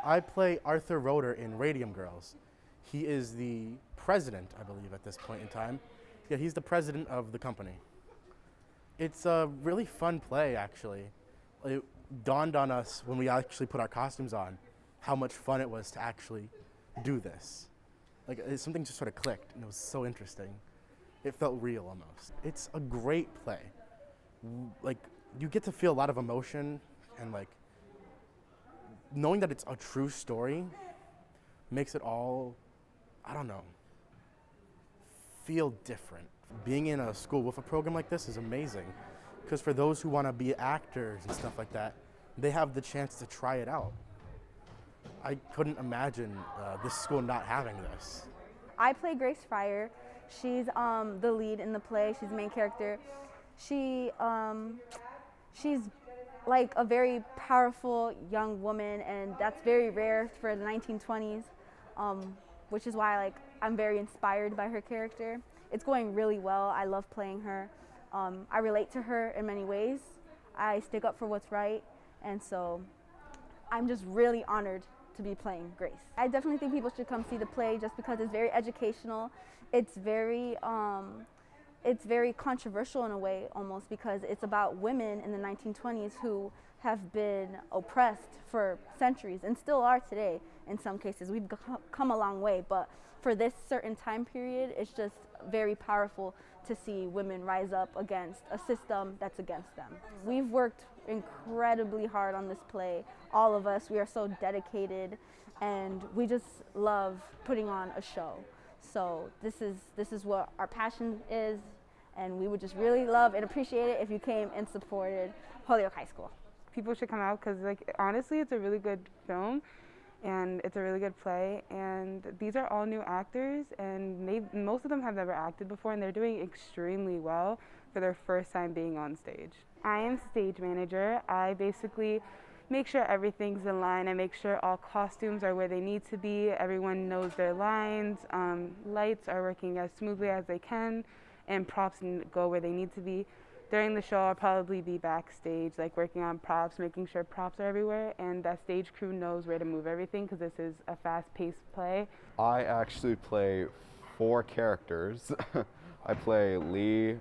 I play Arthur Roeder in Radium Girls. He is the president, I believe, at this point in time. Yeah, he's the president of the company. It's a really fun play, actually. It dawned on us when we actually put our costumes on how much fun it was to actually do this. Something just sort of clicked, and it was so interesting. It felt real almost. It's a great play. Like, you get to feel a lot of emotion, and knowing that it's a true story makes it all, I don't know, feel different. Being in a school with a program like this is amazing, because for those who want to be actors and stuff like that, they have the chance to try it out. I couldn't imagine this school not having this. I play Grace Fryer. She's the lead in the play. She's the main character. She's like a very powerful young woman, and that's very rare for the 1920s, which is why I'm very inspired by her character. It's going really well. I love playing her. I relate to her in many ways. I stick up for what's right, and so I'm just really honored to be playing Grace. I definitely think people should come see the play just because it's very educational. It's very controversial in a way, almost, because it's about women in the 1920s who have been oppressed for centuries and still are today in some cases. We've come a long way, but for this certain time period, it's just very powerful to see women rise up against a system that's against them. We've worked incredibly hard on this play. All of us, we are so dedicated, and we just love putting on a show. So this is what our passion is, and we would just really love and appreciate it if you came and supported Holyoke High School. People should come out because, honestly, it's a really good film, and it's a really good play, and these are all new actors, and most of them have never acted before, and they're doing extremely well for their first time being on stage. I am stage manager. I basically make sure everything's in line. I make sure all costumes are where they need to be. Everyone knows their lines. Lights are working as smoothly as they can, and props go where they need to be. During the show, I'll probably be backstage, working on props, making sure props are everywhere, and that stage crew knows where to move everything because this is a fast-paced play. I actually play 4 characters. I play Lee,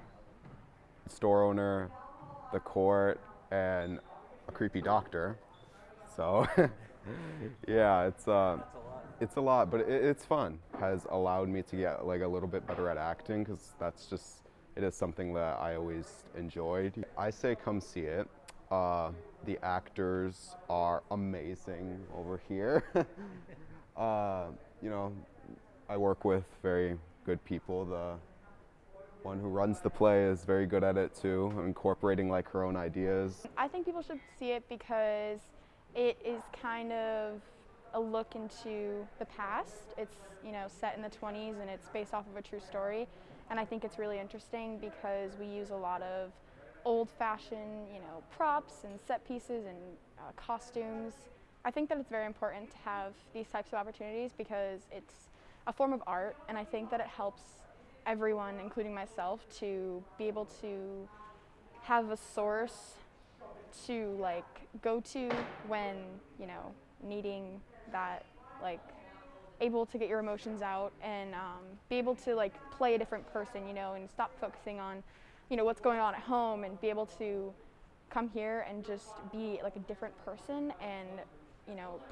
store owner, the court, and a creepy doctor. So, yeah, it's a lot, but it's fun. Has allowed me to get a little bit better at acting because it is something that I always enjoyed. I say come see it. The actors are amazing over here. I work with very good people. The one who runs the play is very good at it too, incorporating her own ideas. I think people should see it because it is kind of a look into the past. It's set in the 20s, and it's based off of a true story. And I think it's really interesting because we use a lot of old-fashioned, props and set pieces and costumes. I think that it's very important to have these types of opportunities because it's a form of art, and I think that it helps everyone, including myself, to be able to have a source to go to when needing that able to get your emotions out and be able to play a different person, and stop focusing on what's going on at home, and be able to come here and just be a different person and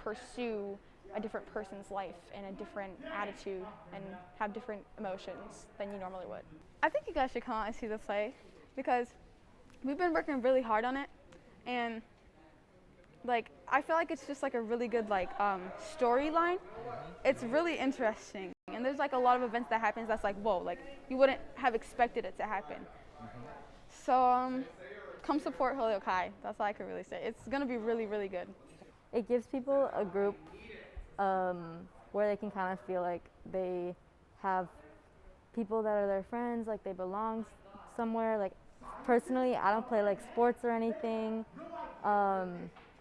pursue a different person's life and a different attitude and have different emotions than you normally would. I think you guys should come out and see the play because we've been working really hard on it, and I feel like it's just a really good storyline. It's really interesting, and there's a lot of events that happens that's whoa, you wouldn't have expected it to happen. So come support Holyoke High. That's all I could really say. It's gonna be really, really good. It gives people a group where they can kind of feel like they have people that are their friends, they belong somewhere. Personally, I don't play sports or anything,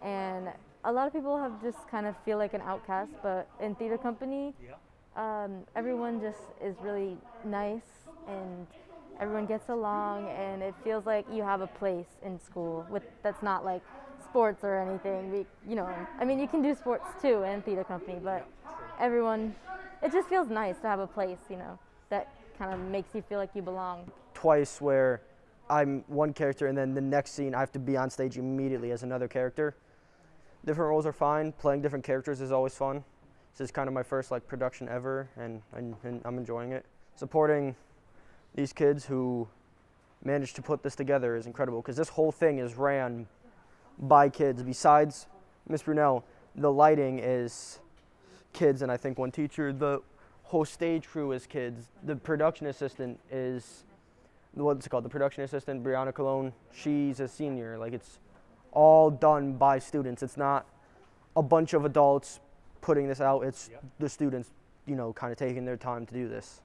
and a lot of people have just kind of feel like an outcast, but in theater company, everyone just is really nice, and everyone gets along, and it feels like you have a place in school that's not sports or anything. I mean, you can do sports too in theater company, but everyone, it just feels nice to have a place, that kind of makes you feel like you belong. Twice where I'm one character and then the next scene I have to be on stage immediately as another character. Different roles are fine. Playing different characters is always fun. This is kind of my first production ever, and I'm enjoying it. Supporting these kids who managed to put this together is incredible, because this whole thing is ran by kids. Besides Miss Brunel, the lighting is kids, and I think one teacher. The whole stage crew is kids. The production assistant is, what's it called? The production assistant, Brianna Colon. She's a senior. It's all done by students. It's not a bunch of adults putting this out. It's the students, kind of taking their time to do this.